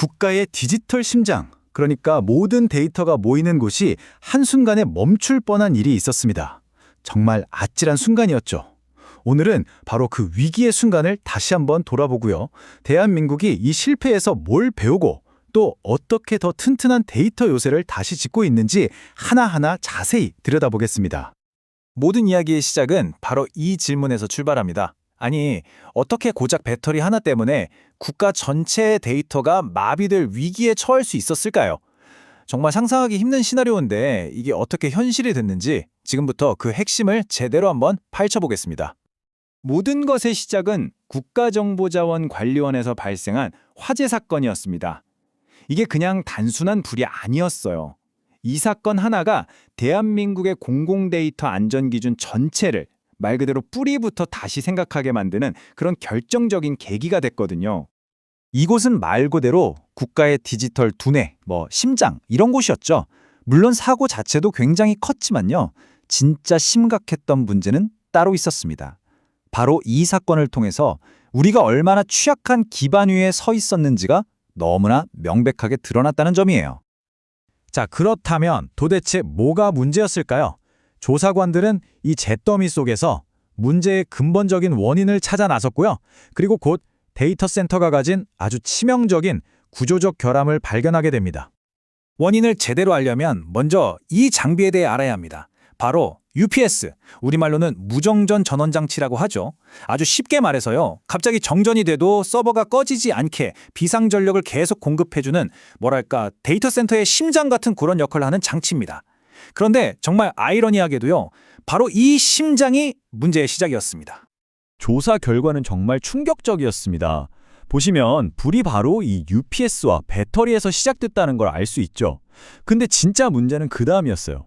국가의 디지털 심장, 그러니까 모든 데이터가 모이는 곳이 한순간에 멈출 뻔한 일이 있었습니다. 정말 아찔한 순간이었죠. 오늘은 바로 그 위기의 순간을 다시 한번 돌아보고요. 대한민국이 이 실패에서 뭘 배우고 또 어떻게 더 튼튼한 데이터 요새를 다시 짓고 있는지 하나하나 자세히 들여다보겠습니다. 모든 이야기의 시작은 바로 이 질문에서 출발합니다. 아니, 어떻게 고작 배터리 하나 때문에 국가 전체의 데이터가 마비될 위기에 처할 수 있었을까요? 정말 상상하기 힘든 시나리오인데 이게 어떻게 현실이 됐는지 지금부터 그 핵심을 제대로 한번 파헤쳐보겠습니다. 모든 것의 시작은 국가정보자원관리원에서 발생한 화재 사건이었습니다. 이게 그냥 단순한 불이 아니었어요. 이 사건 하나가 대한민국의 공공데이터 안전기준 전체를 말 그대로 뿌리부터 다시 생각하게 만드는 그런 결정적인 계기가 됐거든요. 이곳은 말 그대로 국가의 디지털 두뇌, 심장 이런 곳이었죠. 물론 사고 자체도 굉장히 컸지만요. 진짜 심각했던 문제는 따로 있었습니다. 바로 이 사건을 통해서 우리가 얼마나 취약한 기반 위에 서 있었는지가 너무나 명백하게 드러났다는 점이에요. 자, 그렇다면 도대체 뭐가 문제였을까요? 조사관들은 이 잿더미 속에서 문제의 근본적인 원인을 찾아 나섰고요. 그리고 곧 데이터 센터가 가진 아주 치명적인 구조적 결함을 발견하게 됩니다. 원인을 제대로 알려면 먼저 이 장비에 대해 알아야 합니다. 바로 UPS, 우리말로는 무정전 전원장치라고 하죠. 아주 쉽게 말해서요. 갑자기 정전이 돼도 서버가 꺼지지 않게 비상전력을 계속 공급해주는 데이터 센터의 심장 같은 그런 역할을 하는 장치입니다. 그런데 정말 아이러니하게도요. 바로 이 심장이 문제의 시작이었습니다. 조사 결과는 정말 충격적이었습니다. 보시면 불이 바로 이 UPS와 배터리에서 시작됐다는 걸 알 수 있죠. 근데 진짜 문제는 그 다음이었어요.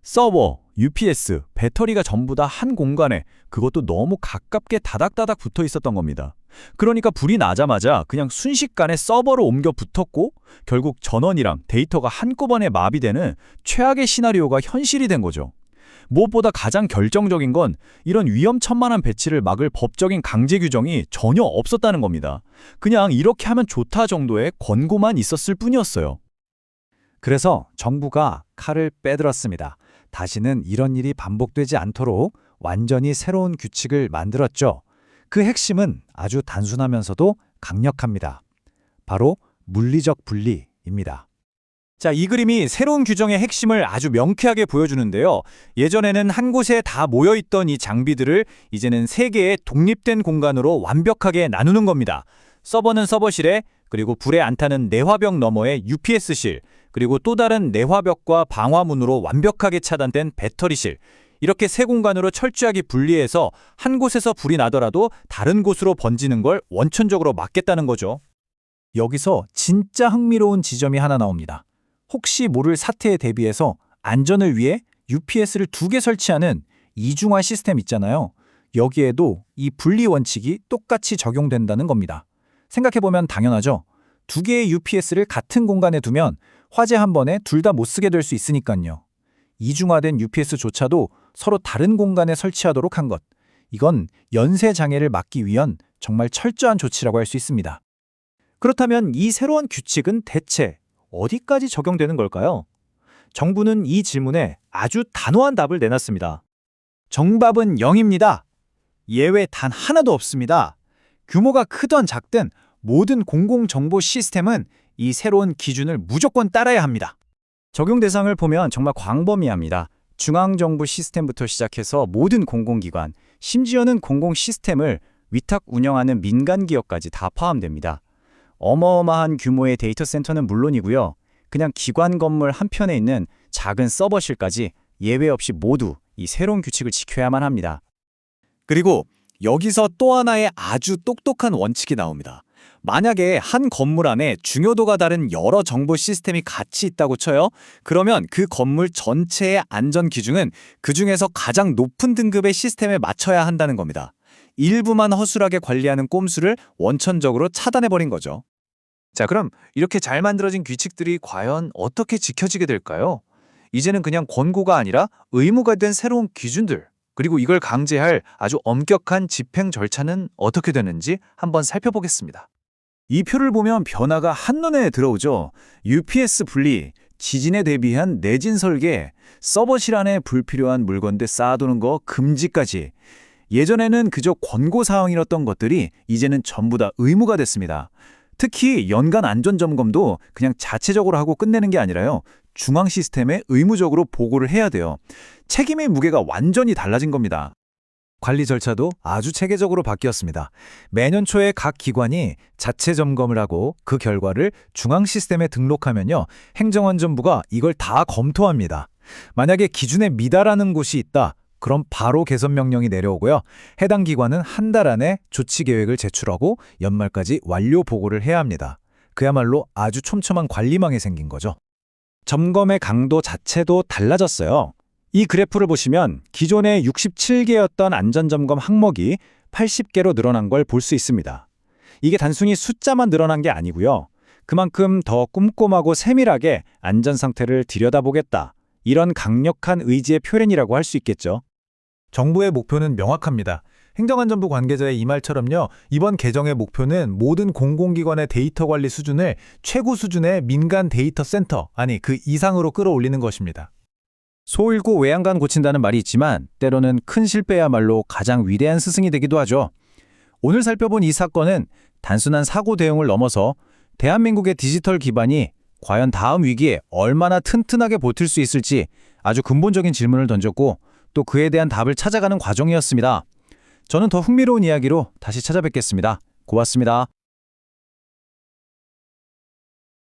서버, UPS, 배터리가 전부 다 한 공간에 그것도 너무 가깝게 다닥다닥 붙어 있었던 겁니다. 그러니까 불이 나자마자 그냥 순식간에 서버로 옮겨 붙었고 결국 전원이랑 데이터가 한꺼번에 마비되는 최악의 시나리오가 현실이 된 거죠. 무엇보다 가장 결정적인 건 이런 위험천만한 배치를 막을 법적인 강제 규정이 전혀 없었다는 겁니다. 그냥 이렇게 하면 좋다 정도의 권고만 있었을 뿐이었어요. 그래서 정부가 칼을 빼들었습니다. 다시는 이런 일이 반복되지 않도록 완전히 새로운 규칙을 만들었죠. 그 핵심은 아주 단순하면서도 강력합니다. 바로 물리적 분리입니다. 자, 이 그림이 새로운 규정의 핵심을 아주 명쾌하게 보여주는데요. 예전에는 한 곳에 다 모여있던 이 장비들을 이제는 세 개의 독립된 공간으로 완벽하게 나누는 겁니다. 서버는 서버실에, 그리고 불에 안 타는 내화벽 너머의 UPS실, 그리고 또 다른 내화벽과 방화문으로 완벽하게 차단된 배터리실, 이렇게 세 공간으로 철저하게 분리해서 한 곳에서 불이 나더라도 다른 곳으로 번지는 걸 원천적으로 막겠다는 거죠. 여기서 진짜 흥미로운 지점이 하나 나옵니다. 혹시 모를 사태에 대비해서 안전을 위해 UPS를 2개 설치하는 이중화 시스템 있잖아요. 여기에도 이 분리 원칙이 똑같이 적용된다는 겁니다. 생각해보면 당연하죠. 2개의 UPS를 같은 공간에 두면 화재 한 번에 둘 다 못 쓰게 될 수 있으니까요. 이중화된 UPS조차도 서로 다른 공간에 설치하도록 한 것. 이건 연쇄 장애를 막기 위한 정말 철저한 조치라고 할 수 있습니다. 그렇다면 이 새로운 규칙은 대체 어디까지 적용되는 걸까요? 정부는 이 질문에 아주 단호한 답을 내놨습니다. 정답은 0입니다. 예외 단 하나도 없습니다. 규모가 크든 작든 모든 공공정보 시스템은 이 새로운 기준을 무조건 따라야 합니다. 적용 대상을 보면 정말 광범위합니다. 중앙정부 시스템부터 시작해서 모든 공공기관, 심지어는 공공 시스템을 위탁 운영하는 민간 기업까지 다 포함됩니다. 어마어마한 규모의 데이터 센터는 물론이고요. 그냥 기관 건물 한편에 있는 작은 서버실까지 예외 없이 모두 이 새로운 규칙을 지켜야만 합니다. 그리고 여기서 또 하나의 아주 똑똑한 원칙이 나옵니다. 만약에 한 건물 안에 중요도가 다른 여러 정보 시스템이 같이 있다고 쳐요. 그러면 그 건물 전체의 안전 기준은 그중에서 가장 높은 등급의 시스템에 맞춰야 한다는 겁니다. 일부만 허술하게 관리하는 꼼수를 원천적으로 차단해버린 거죠. 자, 그럼 이렇게 잘 만들어진 규칙들이 과연 어떻게 지켜지게 될까요? 이제는 그냥 권고가 아니라 의무가 된 새로운 기준들, 그리고 이걸 강제할 아주 엄격한 집행 절차는 어떻게 되는지 한번 살펴보겠습니다. 이 표를 보면 변화가 한눈에 들어오죠. UPS 분리, 지진에 대비한 내진 설계, 서버실 안에 불필요한 물건들 쌓아두는 거 금지까지. 예전에는 그저 권고사항이었던 것들이 이제는 전부 다 의무가 됐습니다. 특히 연간 안전점검도 그냥 자체적으로 하고 끝내는 게 아니라요. 중앙 시스템에 의무적으로 보고를 해야 돼요. 책임의 무게가 완전히 달라진 겁니다. 관리 절차도 아주 체계적으로 바뀌었습니다. 매년 초에 각 기관이 자체 점검을 하고 그 결과를 중앙 시스템에 등록하면요. 행정안전부가 이걸 다 검토합니다. 만약에 기준에 미달하는 곳이 있다. 그럼 바로 개선 명령이 내려오고요. 해당 기관은 한 달 안에 조치 계획을 제출하고 연말까지 완료 보고를 해야 합니다. 그야말로 아주 촘촘한 관리망이 생긴 거죠. 점검의 강도 자체도 달라졌어요. 이 그래프를 보시면 기존에 67개였던 안전점검 항목이 80개로 늘어난 걸 볼 수 있습니다. 이게 단순히 숫자만 늘어난 게 아니고요. 그만큼 더 꼼꼼하고 세밀하게 안전 상태를 들여다보겠다. 이런 강력한 의지의 표현이라고 할 수 있겠죠. 정부의 목표는 명확합니다. 행정안전부 관계자의 이 말처럼요. 이번 개정의 목표는 모든 공공기관의 데이터 관리 수준을 최고 수준의 민간 데이터 센터, 아니 그 이상으로 끌어올리는 것입니다. 소 잃고 외양간 고친다는 말이 있지만 때로는 큰 실패야말로 가장 위대한 스승이 되기도 하죠. 오늘 살펴본 이 사건은 단순한 사고 대응을 넘어서 대한민국의 디지털 기반이 과연 다음 위기에 얼마나 튼튼하게 버틸 수 있을지 아주 근본적인 질문을 던졌고 또 그에 대한 답을 찾아가는 과정이었습니다. 저는 더 흥미로운 이야기로 다시 찾아뵙겠습니다. 고맙습니다.